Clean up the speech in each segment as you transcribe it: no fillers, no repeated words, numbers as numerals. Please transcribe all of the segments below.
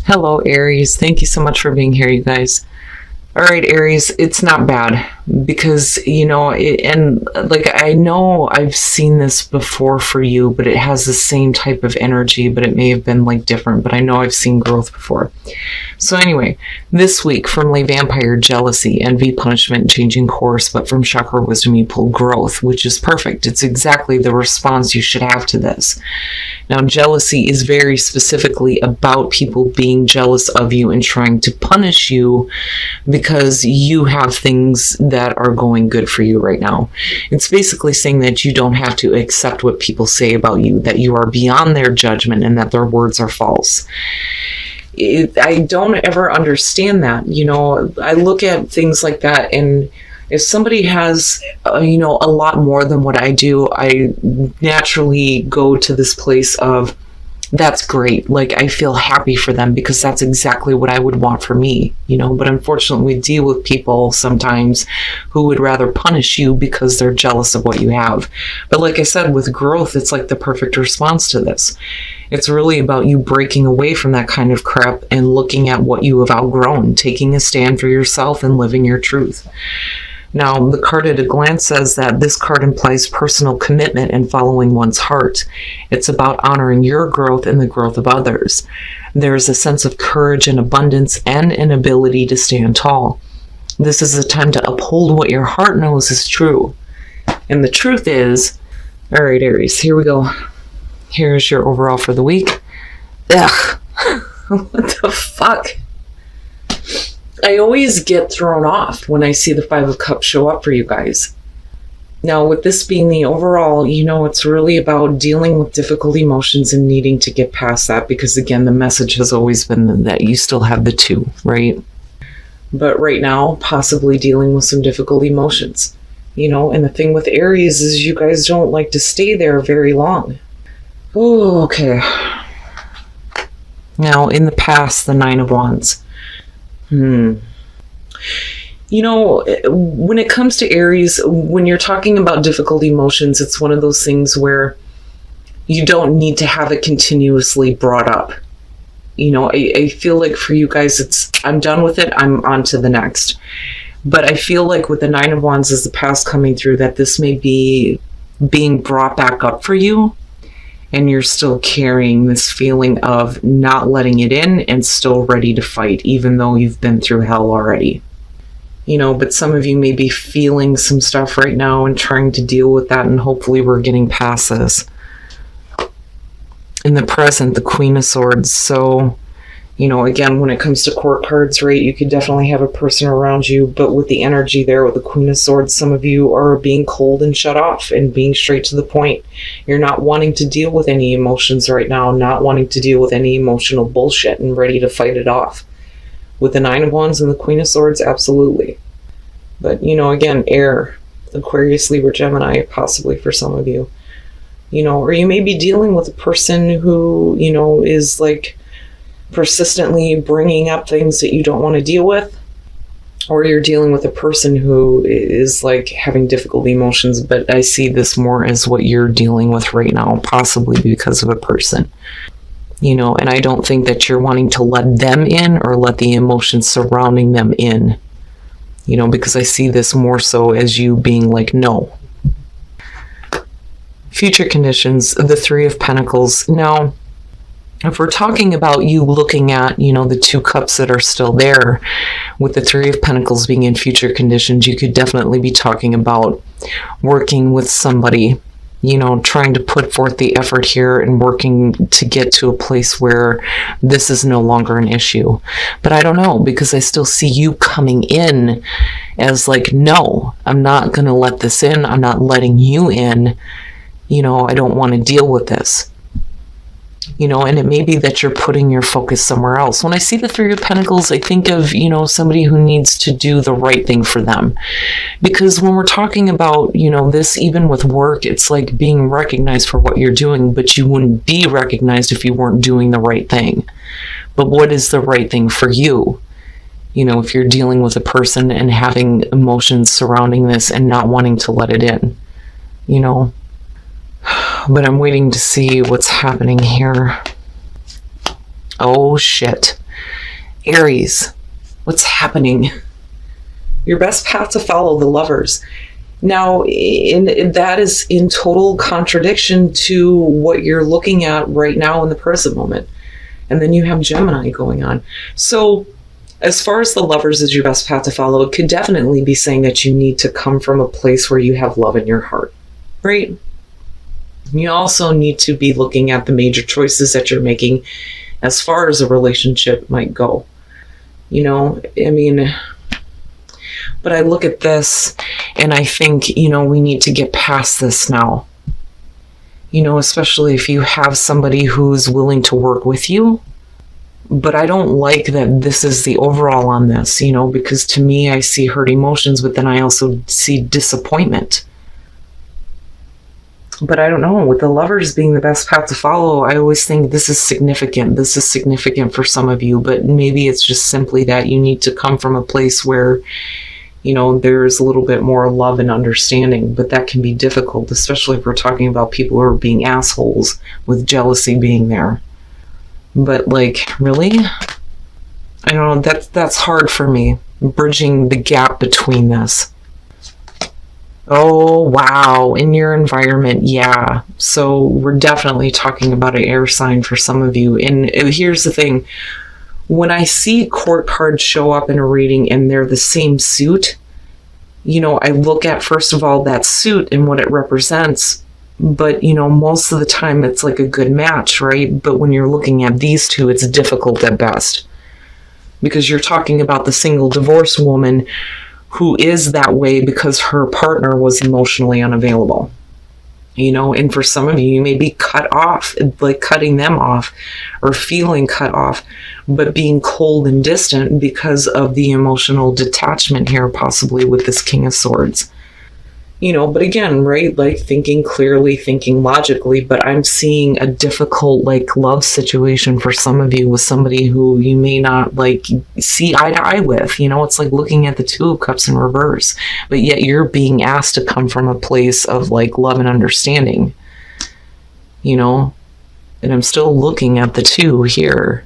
Hello, Aries. Thank you so much for being here, you guys. All right, Aries, it's not bad because, and like I know I've seen this before for you, but it has the same type of energy, but it may have been like different, but I know I've seen growth before. So anyway, this week from Lay Vampire, jealousy, envy, punishment, changing course, but from chakra wisdom you pull growth, which is perfect. It's exactly the response you should have to this. Now, jealousy is very specifically about people being jealous of you and trying to punish you because you have things that are going good for you right now. It's basically saying that you don't have to accept what people say about you, that you are beyond their judgment and that their words are false. I don't ever understand that. I look at things like that, and if somebody has, a lot more than what I do, I naturally go to this place of, that's great. Like, I feel happy for them because that's exactly what I would want for me, but unfortunately we deal with people sometimes who would rather punish you because they're jealous of what you have. But like I said, with growth, it's like the perfect response to this. It's really about you breaking away from that kind of crap and looking at what you have outgrown, taking a stand for yourself and living your truth. Now, the card at a glance says that this card implies personal commitment and following one's heart. It's about honoring your growth and the growth of others. There is a sense of courage and abundance and an ability to stand tall. This is a time to uphold what your heart knows is true. And the truth is, all right, Aries, here we go. Here's your overall for the week. Ugh, what the fuck? I always get thrown off when I see the Five of Cups show up for you guys. Now, with this being the overall, it's really about dealing with difficult emotions and needing to get past that because, again, the message has always been that you still have the two, right? But right now, possibly dealing with some difficult emotions, and the thing with Aries is you guys don't like to stay there very long. Oh, okay. Now, in the past, the Nine of Wands. When it comes to Aries, when you're talking about difficult emotions, it's one of those things where you don't need to have it continuously brought up. I feel like for you guys, I'm done with it. I'm on to the next. But I feel like with the Nine of Wands as the past coming through, that this may be being brought back up for you. And you're still carrying this feeling of not letting it in and still ready to fight, even though you've been through hell already. But some of you may be feeling some stuff right now and trying to deal with that, and hopefully we're getting past this. In the present, the Queen of Swords. So, again, when it comes to court cards, right, you could definitely have a person around you, but with the energy there with the Queen of Swords, some of you are being cold and shut off and being straight to the point. You're not wanting to deal with any emotions right now, not wanting to deal with any emotional bullshit and ready to fight it off. With the Nine of Wands and the Queen of Swords, absolutely. But, again, air, Aquarius, Libra, Gemini, possibly for some of you. Or you may be dealing with a person who, is like persistently bringing up things that you don't want to deal with, or you're dealing with a person who is like having difficult emotions, but I see this more as what you're dealing with right now, possibly because of a person, and I don't think that you're wanting to let them in or let the emotions surrounding them in, because I see this more so as you being like, no. Future conditions, the Three of Pentacles. Now, if we're talking about you looking at, the two cups that are still there, with the Three of Pentacles being in future conditions, you could definitely be talking about working with somebody, trying to put forth the effort here and working to get to a place where this is no longer an issue. But I don't know, because I still see you coming in as like, no, I'm not going to let this in. I'm not letting you in. I don't want to deal with this. And it may be that you're putting your focus somewhere else. When I see the Three of Pentacles, I think of, somebody who needs to do the right thing for them. Because when we're talking about, this, even with work, it's like being recognized for what you're doing, but you wouldn't be recognized if you weren't doing the right thing. But what is the right thing for you? If you're dealing with a person and having emotions surrounding this and not wanting to let it in, But I'm waiting to see what's happening here. Oh, shit. Aries, what's happening? Your best path to follow, the Lovers. Now, that is in total contradiction to what you're looking at right now in the present moment. And then you have Gemini going on. So as far as the Lovers is your best path to follow, it could definitely be saying that you need to come from a place where you have love in your heart, right? You also need to be looking at the major choices that you're making as far as a relationship might go. You know, I mean, but I look at this and I think, you know, we need to get past this now. You know, especially if you have somebody who's willing to work with you. But I don't like that this is the overall on this, you know, because to me, I see hurt emotions, but then I also see disappointment. But I don't know, with the Lovers being the best path to follow, I always think this is significant. This is significant for some of you, but maybe it's just simply that you need to come from a place where, you know, there's a little bit more love and understanding, but that can be difficult, especially if we're talking about people who are being assholes with jealousy being there. But like, really? I don't know, that's hard for me, bridging the gap between this. Oh, wow. In your environment. Yeah. So we're definitely talking about an air sign for some of you. And here's the thing. When I see court cards show up in a reading and they're the same suit, you know, I look at, first of all, that suit and what it represents. But, you know, most of the time it's like a good match, right? But when you're looking at these two, it's difficult at best. Because you're talking about the single divorced woman who is that way because her partner was emotionally unavailable. You know, and for some of you, you may be cut off, like cutting them off or feeling cut off, but being cold and distant because of the emotional detachment here, possibly with this King of Swords. You know, but again, right, like thinking clearly, thinking logically, but I'm seeing a difficult, like, love situation for some of you with somebody who you may not, like, see eye to eye with. You know, it's like looking at the Two of Cups in reverse, but yet you're being asked to come from a place of, like, love and understanding, you know, and I'm still looking at the two here.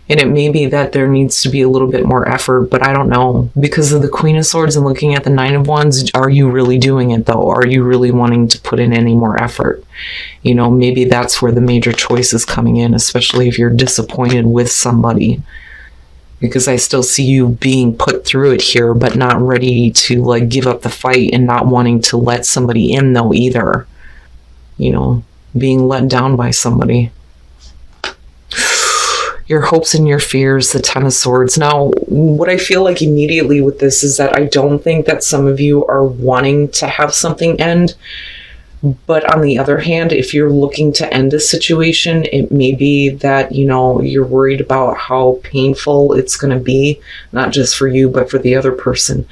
And it may be that there needs to be a little bit more effort, but I don't know. Because of the Queen of Swords and looking at the Nine of Wands, are you really doing it though? Are you really wanting to put in any more effort? You know, maybe that's where the major choice is coming in, especially if you're disappointed with somebody. Because I still see you being put through it here, but not ready to, like, give up the fight and not wanting to let somebody in though either. You know, being let down by somebody. Your hopes and your fears, the Ten of Swords. Now, what I feel like immediately with this is that I don't think that some of you are wanting to have something end. But on the other hand, if you're looking to end a situation, it may be that, you know, you're worried about how painful it's going to be, not just for you, but for the other person.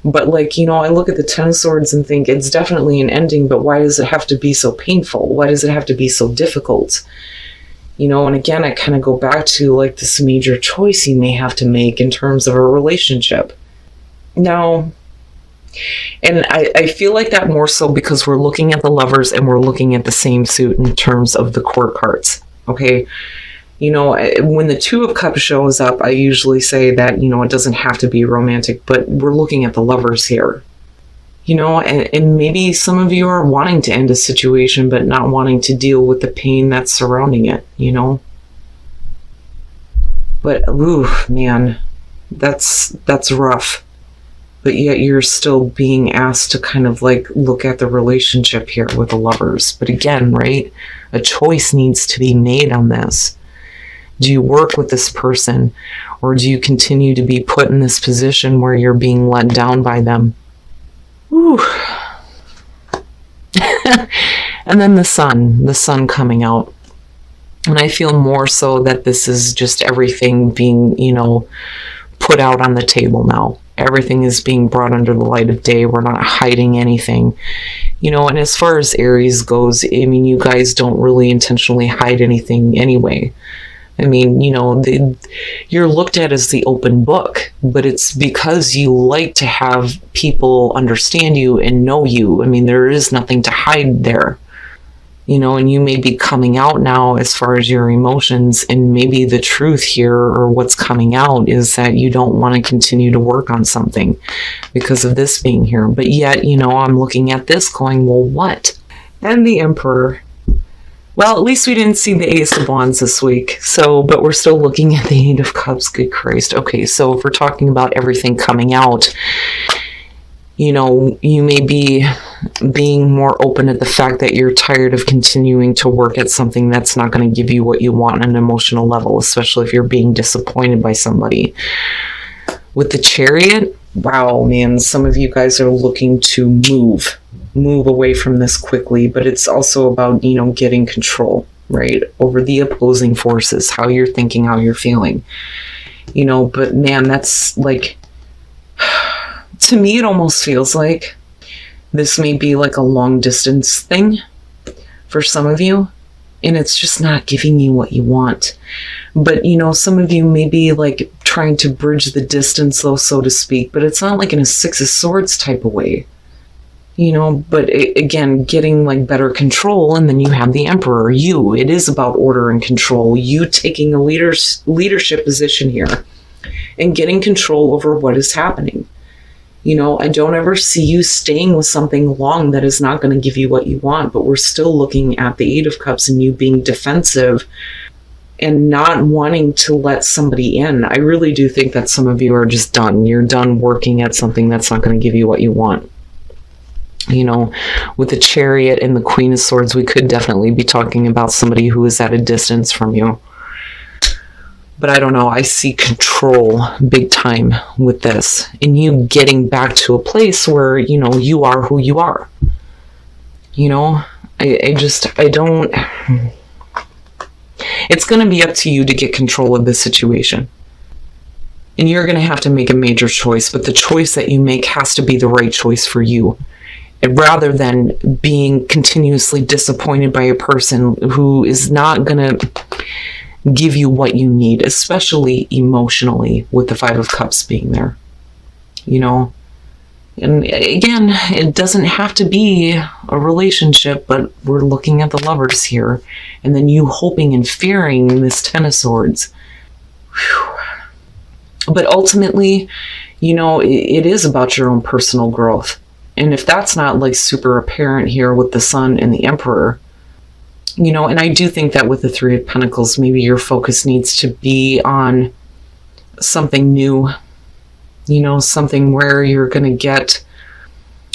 But, like, you know, I look at the Ten of Swords and think it's definitely an ending, but why does it have to be so painful? Why does it have to be so difficult? You know, and again, I kind of go back to, like, this major choice you may have to make in terms of a relationship. Now, and I feel like that more so because we're looking at the Lovers and we're looking at the same suit in terms of the court cards, okay? You know, when the Two of Cups shows up, I usually say that, you know, it doesn't have to be romantic, but we're looking at the Lovers here. You know, and maybe some of you are wanting to end a situation, but not wanting to deal with the pain that's surrounding it, you know? But, ooh, man, that's rough. But yet you're still being asked to kind of, like, look at the relationship here with the Lovers. But again, right, a choice needs to be made on this. Do you work with this person, or do you continue to be put in this position where you're being let down by them? Ooh. And then the sun coming out. And I feel more so that this is just everything being, you know, put out on the table now. Everything is being brought under the light of day. We're not hiding anything. You know, and as far as Aries goes, I mean, you guys don't really intentionally hide anything anyway. I mean, you know, you're looked at as the open book, but it's because you like to have people understand you and know you. I mean, there is nothing to hide there. And you may be coming out now as far as your emotions, and maybe the truth here, or what's coming out, is that you don't want to continue to work on something because of this being here. But yet, I'm looking at this going, well, what? And the Emperor. Well, at least we didn't see the Ace of Wands this week. But we're still looking at the Eight of Cups. Good Christ. Okay, so if we're talking about everything coming out, you may be being more open at the fact that you're tired of continuing to work at something that's not going to give you what you want on an emotional level, especially if you're being disappointed by somebody. With the Chariot, wow, man, some of you guys are looking to move away from this quickly, but it's also about, getting control, right, over the opposing forces, how you're thinking, how you're feeling, but man, that's like, to me, it almost feels like this may be like a long distance thing for some of you, and it's just not giving you what you want. But, some of you may be like trying to bridge the distance, though, so to speak, but it's not like in a Six of Swords type of way, but again, getting like better control. And then you have the Emperor. It is about order and control, you taking a leadership position here and getting control over what is happening. I don't ever see you staying with something long that is not going to give you what you want, but we're still looking at the Eight of Cups and you being defensive and not wanting to let somebody in. I really do think that some of you are just done. You're done working at something that's not going to give you what you want. With the Chariot and the Queen of Swords, we could definitely be talking about somebody who is at a distance from you. But I don't know, I see control big time with this. And you getting back to a place where, you are who you are. I don't... It's going to be up to you to get control of this situation. And you're going to have to make a major choice, but the choice that you make has to be the right choice for you. Rather than being continuously disappointed by a person who is not going to give you what you need, especially emotionally, with the Five of Cups being there. And again, it doesn't have to be a relationship, but we're looking at the Lovers here, and then you hoping and fearing this Ten of Swords. Whew. But ultimately, it is about your own personal growth. And if that's not like super apparent here with the Sun and the Emperor, and I do think that with the Three of Pentacles, maybe your focus needs to be on something new, something where you're going to get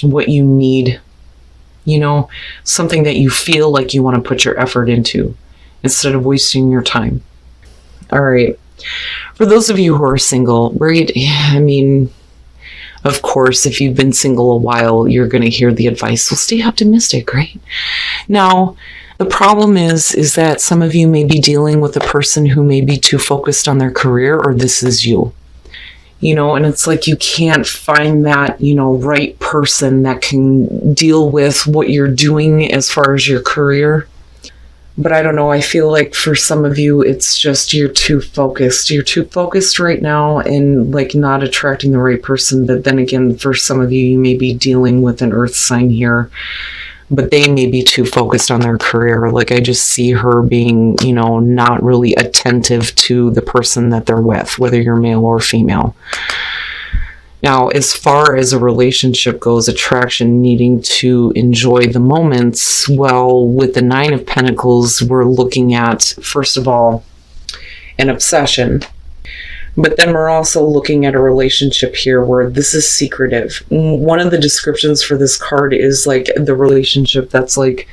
what you need, something that you feel like you want to put your effort into instead of wasting your time. All right. For those of you who are single, right? Of course, if you've been single a while, you're going to hear the advice, well, stay optimistic, right? Now, the problem is that some of you may be dealing with a person who may be too focused on their career, or this is you. And it's like you can't find that, right person that can deal with what you're doing as far as your career. But I don't know, I feel like for some of you, it's just you're too focused. You're too focused right now and like not attracting the right person. But then again, for some of you, you may be dealing with an earth sign here, but they may be too focused on their career. Like I just see her being, not really attentive to the person that they're with, whether you're male or female. Now, as far as a relationship goes, attraction, needing to enjoy the moments, well, with the Nine of Pentacles, we're looking at, first of all, an obsession. But then we're also looking at a relationship here where this is secretive. One of the descriptions for this card is like the relationship that's like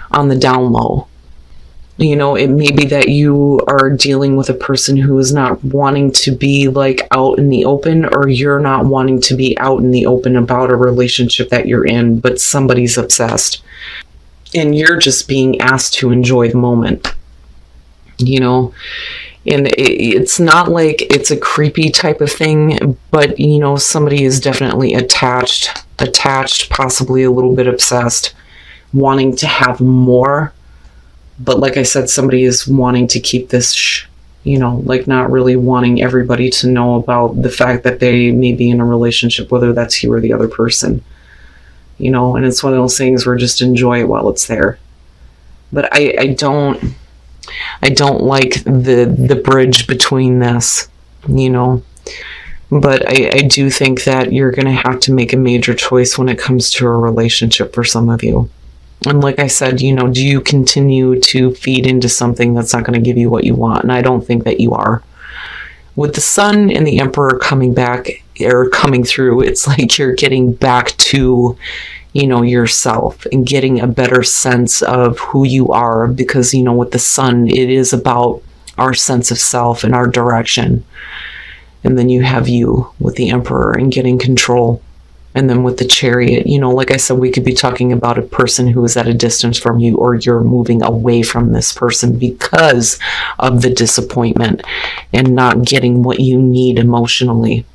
on the down low. It may be that you are dealing with a person who is not wanting to be like out in the open, or you're not wanting to be out in the open about a relationship that you're in, but somebody's obsessed and you're just being asked to enjoy the moment, and it's not like it's a creepy type of thing, but somebody is definitely attached, possibly a little bit obsessed, wanting to have more. But like I said, somebody is wanting to keep this, like not really wanting everybody to know about the fact that they may be in a relationship, whether that's you or the other person, and it's one of those things where just enjoy it while it's there. But I don't like the bridge between this, you know. But I do think that you're going to have to make a major choice when it comes to a relationship for some of you. And like I said, you know, do you continue to feed into something that's not going to give you what you want? And I don't think that you are. With the Sun and the Emperor coming back or coming through, it's like you're getting back to, you know, yourself and getting a better sense of who you are, because, you know, with the Sun, it is about our sense of self and our direction. And then you have you with the Emperor and getting control. And then with the Chariot, you know, like I said, we could be talking about a person who is at a distance from you, or you're moving away from this person because of the disappointment and not getting what you need emotionally.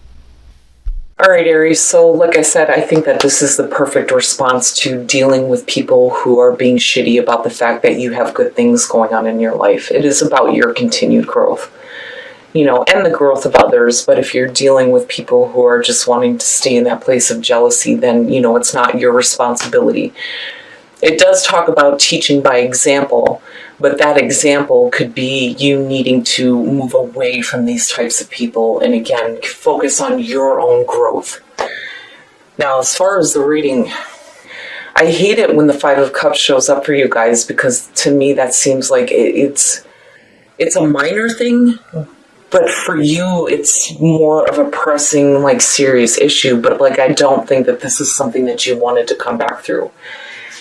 All right, Aries. So like I said, I think that this is the perfect response to dealing with people who are being shitty about the fact that you have good things going on in your life. It is about your continued growth, you know, and the growth of others. But if you're dealing with people who are just wanting to stay in that place of jealousy, then, you know, it's not your responsibility. It does talk about teaching by example, but that example could be you needing to move away from these types of people and, again, focus on your own growth. Now, as far as the reading, I hate it when the Five of Cups shows up for you guys, because to me that seems like it's a minor thing. But for you, it's more of a pressing, like, serious issue. But, like, I don't think that this is something that you wanted to come back through.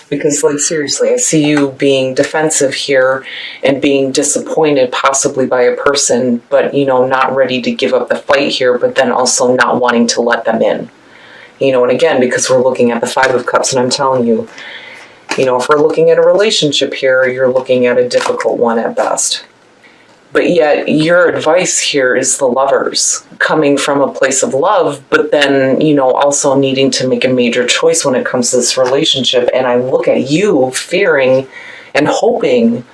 Because, like, seriously, I see you being defensive here and being disappointed possibly by a person, but, you know, not ready to give up the fight here, but then also not wanting to let them in. You know, and again, because we're looking at the Five of Cups, and I'm telling you, you know, if we're looking at a relationship here, you're looking at a difficult one at best. But yet, your advice here is the Lovers, coming from a place of love, but then, you know, also needing to make a major choice when it comes to this relationship. And I look at you fearing and hoping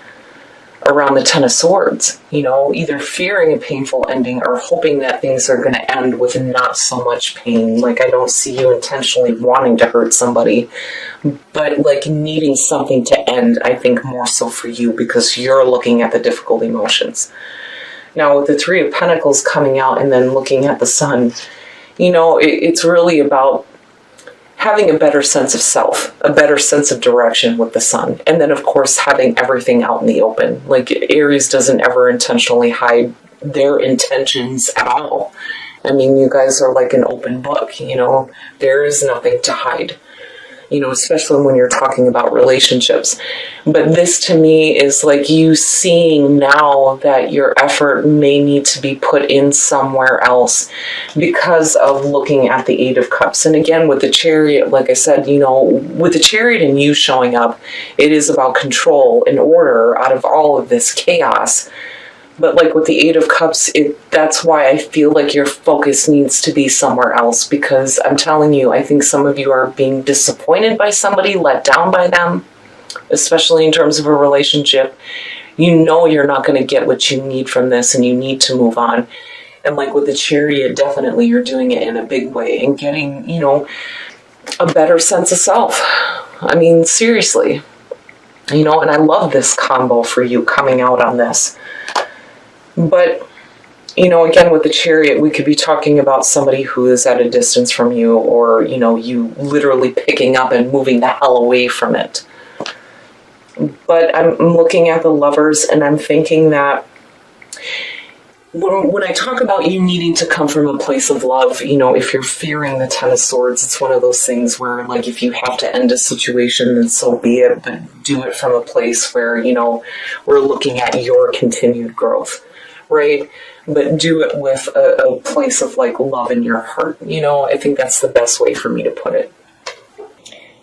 around the Ten of Swords, you know, either fearing a painful ending or hoping that things are going to end with not so much pain. Like, I don't see you intentionally wanting to hurt somebody, but like needing something to end, I think more so for you, because you're looking at the difficult emotions. Now, with the Three of Pentacles coming out and then looking at the Sun, you know, it's really about having a better sense of self, a better sense of direction with the Sun. And then, of course, having everything out in the open. Like, Aries doesn't ever intentionally hide their intentions at all. I mean, you guys are like an open book, you know. There is nothing to hide, you know, especially when you're talking about relationships. But this to me is like you seeing now that your effort may need to be put in somewhere else because of looking at the Eight of Cups. And again, with the Chariot, like I said, you know, with the Chariot and you showing up, it is about control and order out of all of this chaos. But like with the Eight of Cups, that's why I feel like your focus needs to be somewhere else, because I'm telling you, I think some of you are being disappointed by somebody, let down by them, especially in terms of a relationship. You know you're not going to get what you need from this, and you need to move on. And like with the Chariot, definitely you're doing it in a big way and getting, you know, a better sense of self. I mean, seriously. You know, and I love this combo for you coming out on this. But, you know, again, with the Chariot, we could be talking about somebody who is at a distance from you, or, you know, you literally picking up and moving the hell away from it. But I'm looking at the Lovers, and I'm thinking that when I talk about you needing to come from a place of love, you know, if you're fearing the Ten of Swords, it's one of those things where, like, if you have to end a situation, then so be it, but do it from a place where, you know, we're looking at your continued growth. Right? But do it with a place of like love in your heart. You know, I think that's the best way for me to put it.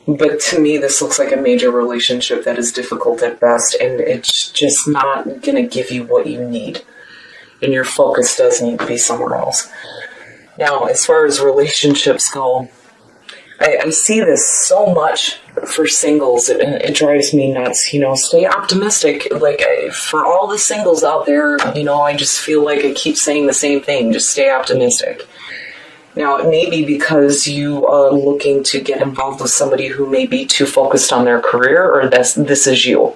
But to me, this looks like a major relationship that is difficult at best, and it's just not going to give you what you need. And your focus does need to be somewhere else. Now, as far as relationships go, I see this so much for singles. It drives me nuts. You know, stay optimistic. Like, for all the singles out there, you know, I just feel like I keep saying the same thing. Just stay optimistic. Now, it may be because you are looking to get involved with somebody who may be too focused on their career, or this is you.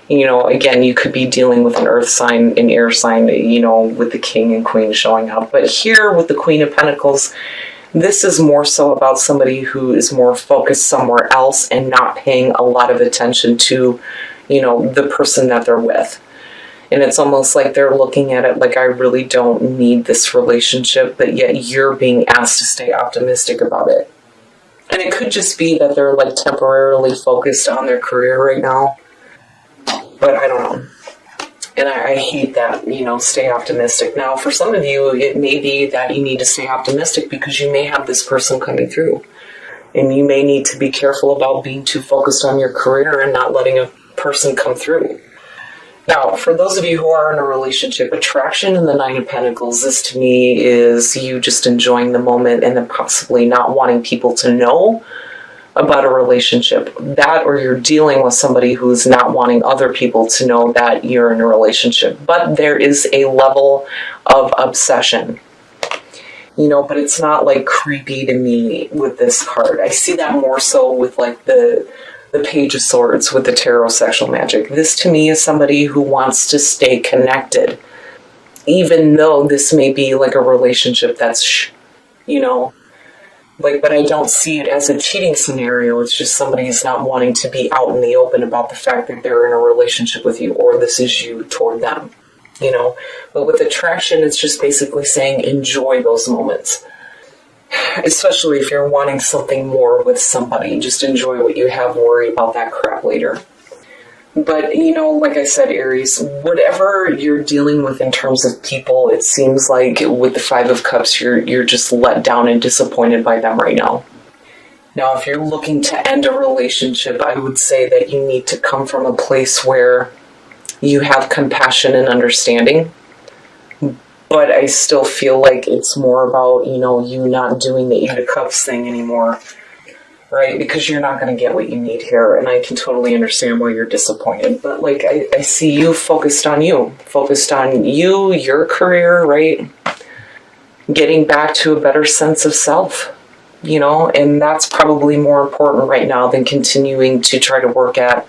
You know, again, you could be dealing with an earth sign, an air sign, you know, with the king and queen showing up. But here with the Queen of Pentacles, this is more so about somebody who is more focused somewhere else and not paying a lot of attention to, you know, the person that they're with. And it's almost like they're looking at it like, I really don't need this relationship, but yet you're being asked to stay optimistic about it. And it could just be that they're like temporarily focused on their career right now. But I don't know. And I hate that, you know, stay optimistic. Now, for some of you, it may be that you need to stay optimistic because you may have this person coming through. And you may need to be careful about being too focused on your career and not letting a person come through. Now, for those of you who are in a relationship, attraction in the Nine of Pentacles, this to me is you just enjoying the moment and then possibly not wanting people to know about a relationship. That, or you're dealing with somebody who's not wanting other people to know that you're in a relationship. But there is a level of obsession. You know, but it's not like creepy to me with this card. I see that more so with like the Page of Swords with the tarot sexual magic. This to me is somebody who wants to stay connected. Even though this may be like a relationship that's, you know, like, but I don't see it as a cheating scenario. It's just somebody's not wanting to be out in the open about the fact that they're in a relationship with you, or this is you toward them, you know. But with attraction, it's just basically saying enjoy those moments. Especially if you're wanting something more with somebody. Just enjoy what you have, worry about that crap later. But, you know, like I said, Aries, whatever you're dealing with in terms of people, it seems like with the Five of Cups, you're just let down and disappointed by them right now. Now, if you're looking to end a relationship, I would say that you need to come from a place where you have compassion and understanding. But I still feel like it's more about, you know, you not doing the Eight of Cups thing anymore. Right? Because you're not going to get what you need here. And I can totally understand why you're disappointed. But, like, I see you focused on you. Focused on you, your career, right? Getting back to a better sense of self, you know? And that's probably more important right now than continuing to try to work at,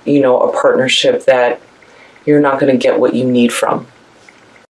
you know, a partnership that you're not going to get what you need from.